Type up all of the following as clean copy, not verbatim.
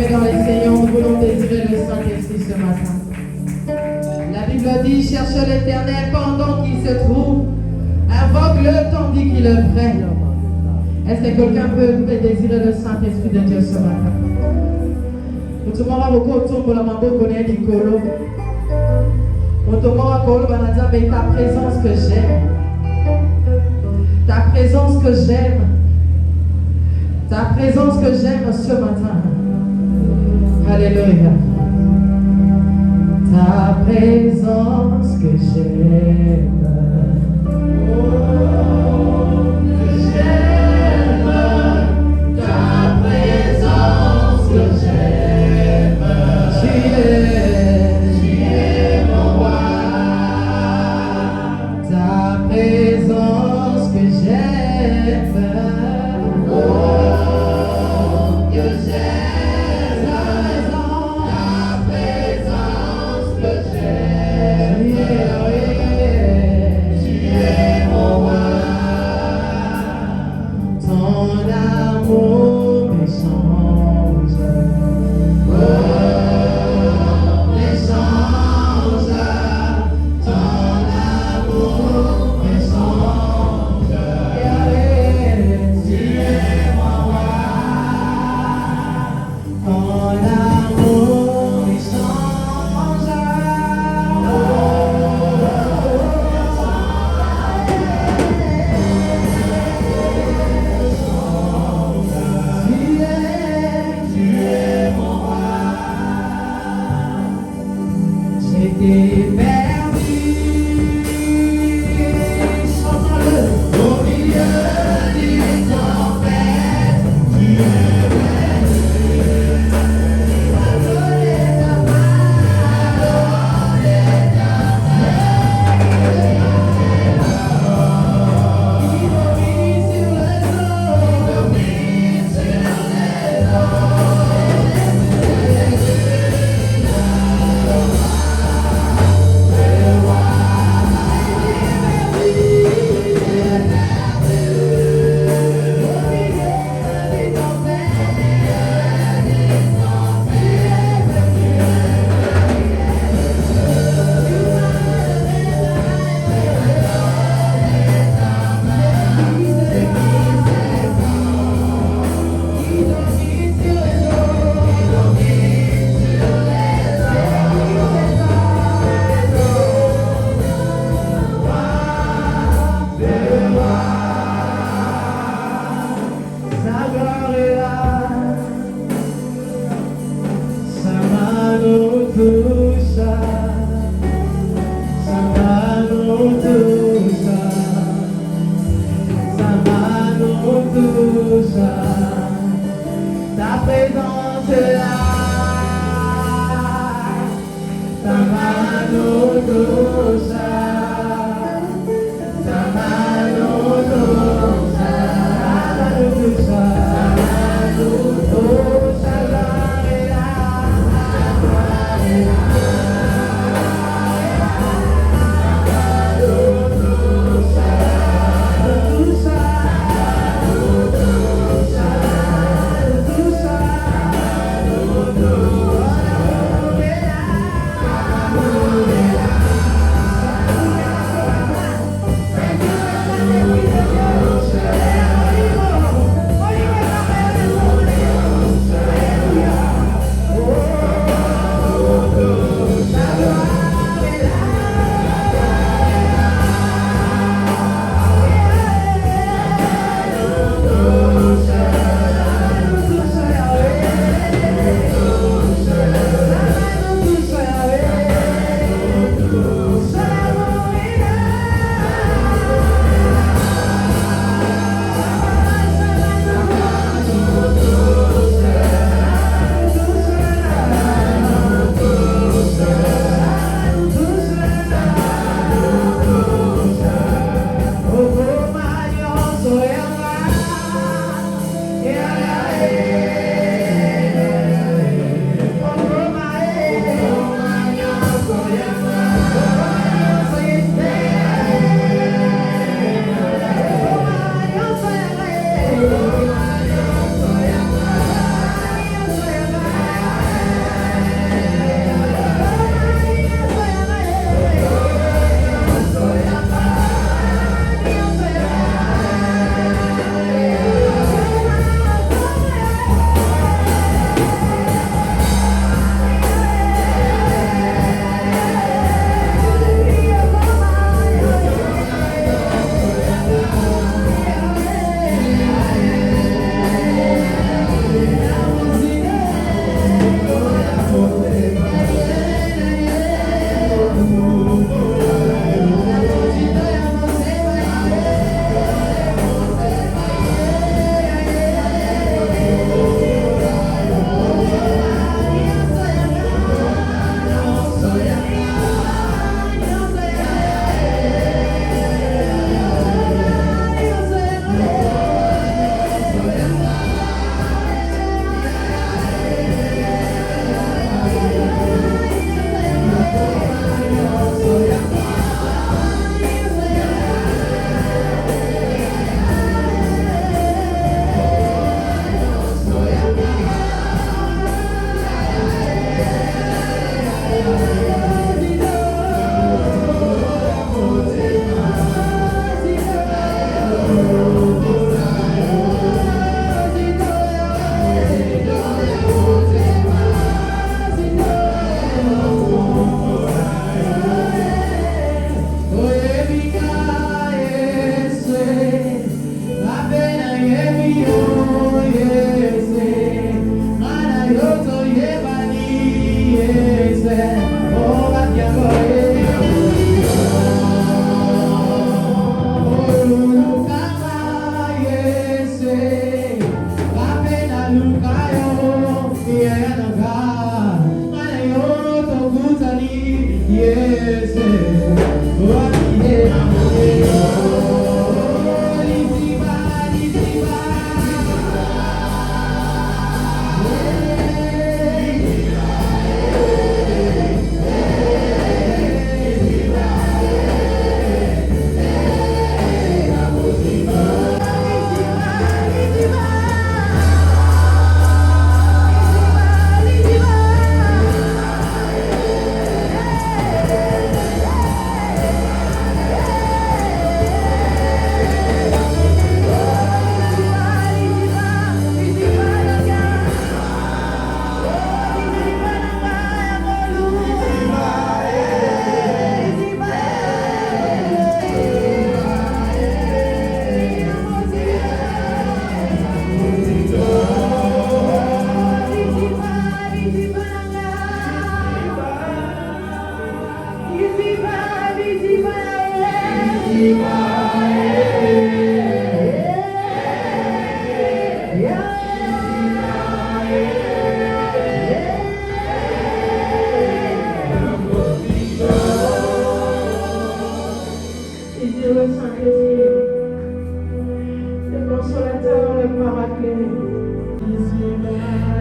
est dans les Seigneurs, nous voulons désirer le Saint-Esprit ce matin. La Bible dit, cherche l'Éternel pendant qu'il se trouve, invoque-le tandis qu'il est prêt. Est-ce que quelqu'un peut désirer le Saint-Esprit de Dieu ce matin? Ta présence que j'aime. Ta présence que j'aime. Ta présence que j'aime ce matin. Alléluia. Ta présence que j'aime. Oh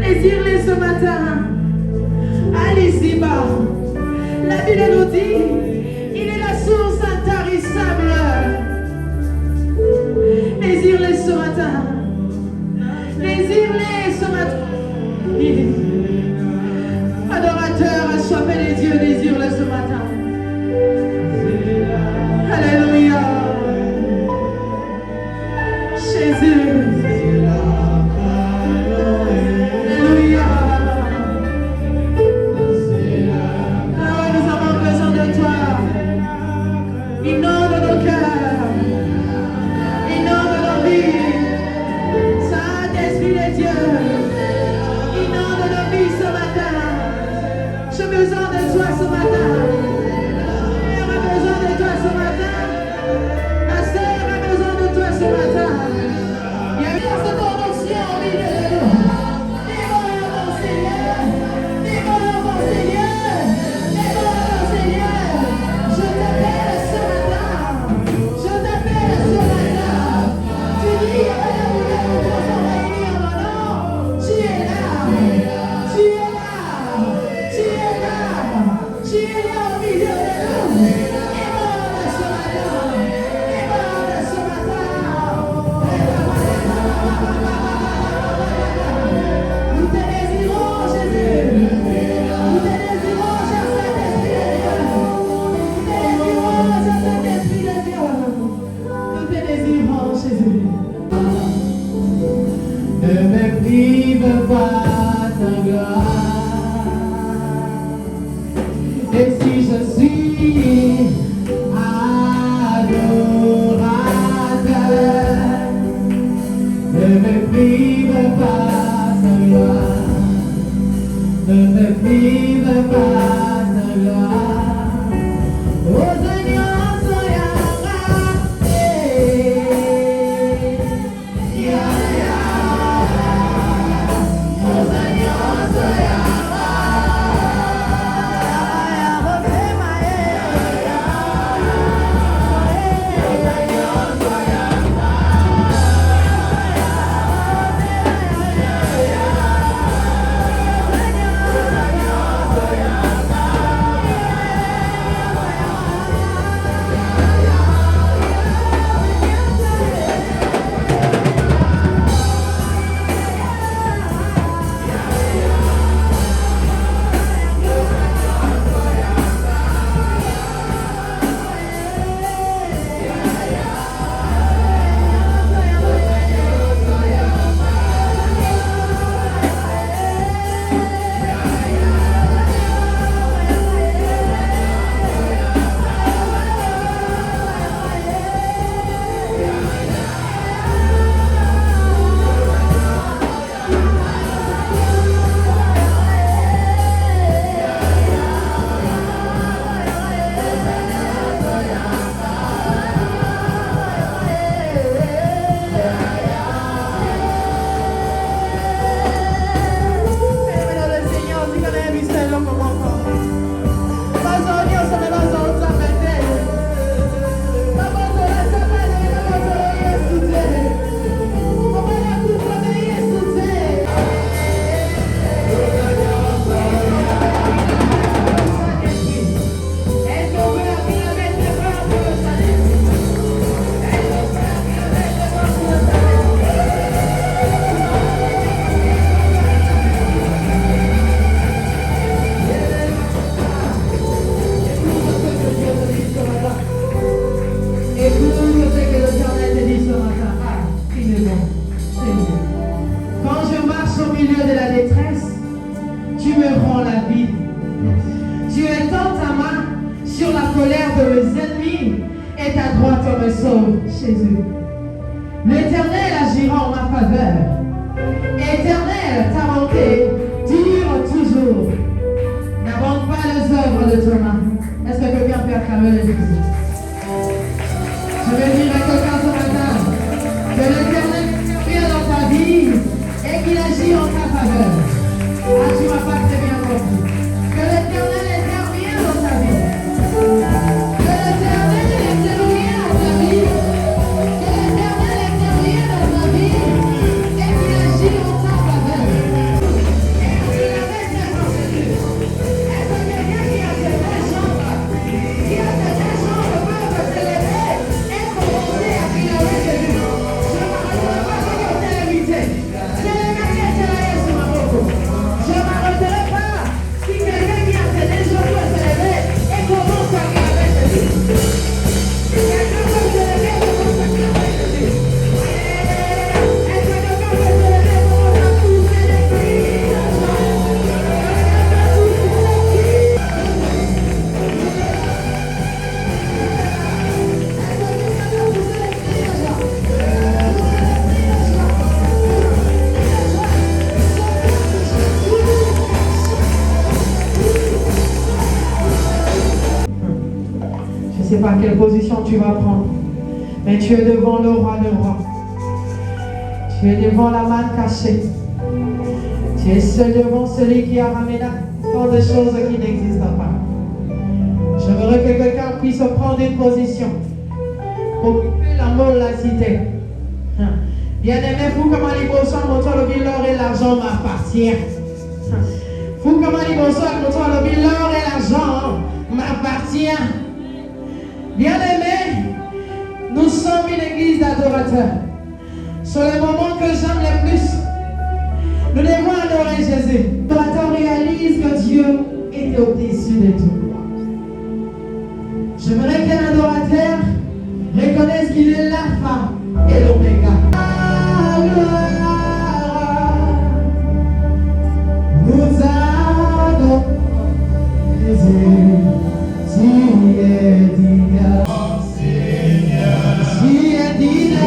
Désire-les ce matin. Allez-y bas. La Bible nous dit, il est la source intarissable. Désire-les ce matin. Désire-les ce matin. Adorateur, assoiffé des dieux, désire-les ce matin. Alléluia. Jésus. Alléluia. Oh, nous avons besoin de toi. Inonde nos cœurs. Inonde nos vies. Saint-Esprit de Dieu. Inonde nos vies ce matin. J'ai besoin de toi ce matin. Père a besoin de toi ce matin. Ma sœur a besoin de toi ce matin. Il y a une cette onction au milieu de nous. Dévore mon Seigneur. Dévore mon Seigneur. Dévore mon Seigneur. Je t'appelle ce matin. Je t'appelle ce matin. Tu dis, il y a rien où nous pouvons réunir mon nom. Tu es là. Tu es là. Tu es là. Tu es là au milieu de nous. Dévore ce matin. Dévore ce matin. Nous te désirons, Jésus. Nous te désirons, cher Saint-Esprit de Dieu. Nous te désirons, cher Saint-Esprit de Dieu. Nous te désirons, Jésus. Ne me prive pas ta grâce. Et si je suis adorateur, ne me prive pas ta grâce. Ne me prive pas ta grâce. Oh Seigneur, soyez Jésus. L'Éternel agira en ma faveur. Éternel, ta bonté dure toujours. N'abandonne pas les œuvres de ton main. Est-ce que quelqu'un peut acclamer le Jésus? Je veux dire à quelqu'un ce matin que l'Éternel vient dans ta vie et qu'il agit en ta faveur. Ah, tu ne m'as pas très bien compris. Que l'Éternel intervient dans ta vie. Que l'Éternel intervient dans ta vie. Que l'Éternel intervient dans ta vie et qu'il agit en ta faveur. sais pas quelle position tu vas prendre. Mais tu es devant le roi de rois. Tu es devant la manne cachée. Tu es seul devant celui qui a ramené tant de choses qui n'existent pas. J'aimerais que quelqu'un puisse prendre une position pour occuper l'amour de la cité. Bien-aimé, vous comment les beaux-soins, le l'or et l'argent m'appartient. Vous comment les beaux-soins, l'or et l'argent m'appartient. Bien-aimé, nous sommes une église d'adorateurs. Sur les moments que j'aime le plus, nous devons adorer Jésus. L'adorateur réalise que Dieu est au-dessus de tout. J'aimerais qu'un adorateur reconnaisse qu'il est l'alpha et l'oméga. Nous adorons Jésus, tu es digne. Tu es digne.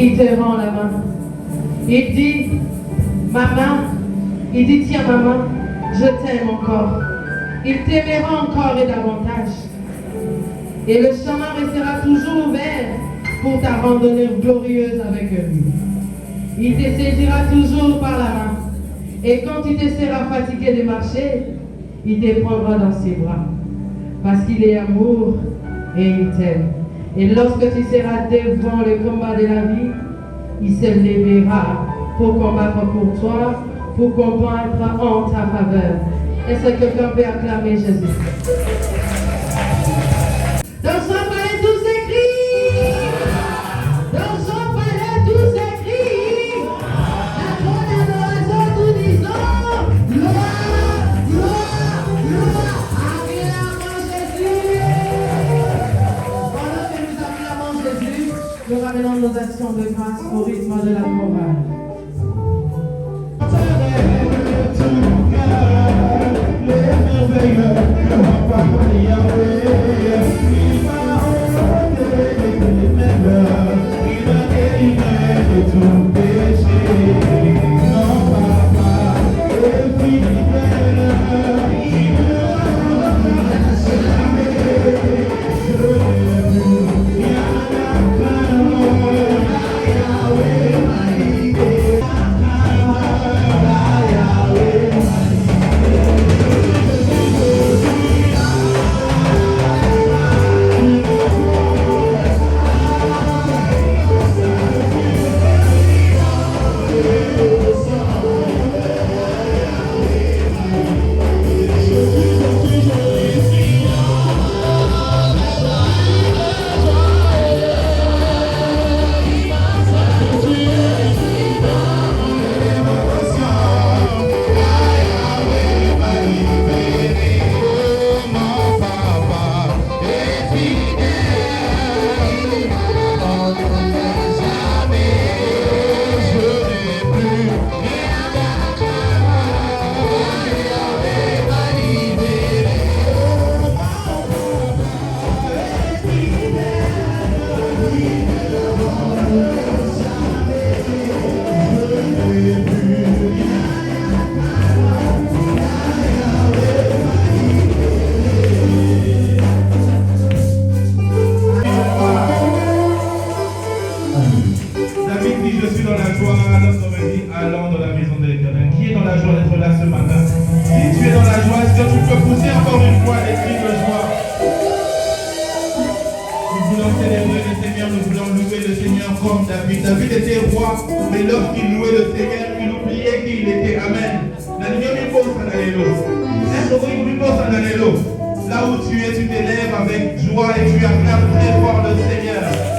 Il te rend la main. Il dit, maman, il dit, tiens maman, je t'aime encore. Il t'aimera encore et davantage. Et le chemin restera toujours ouvert pour ta randonnée glorieuse avec lui. Il te saisira toujours par la main. Et quand tu te seras fatigué de marcher, il te prendra dans ses bras. Parce qu'il est amour et il t'aime. Et lorsque tu seras devant le combat de la vie, il se lèvera pour combattre pour toi, pour combattre en ta faveur. Est-ce que quelqu'un peut acclamer Jésus? Dans son palais tous écrits, dans son palais tous écrits, la grande adoration tout disant, gloire, gloire, gloire, acclamons Jésus. Pendant que nous acclamons Jésus, nous ramenons nos actions de grâce au rythme de la chorale. David était roi, mais lorsqu'il louait le Seigneur, il oubliait qu'il était. Amen. Là où tu es, tu t'élèves avec joie et tu acclames très fort le Seigneur.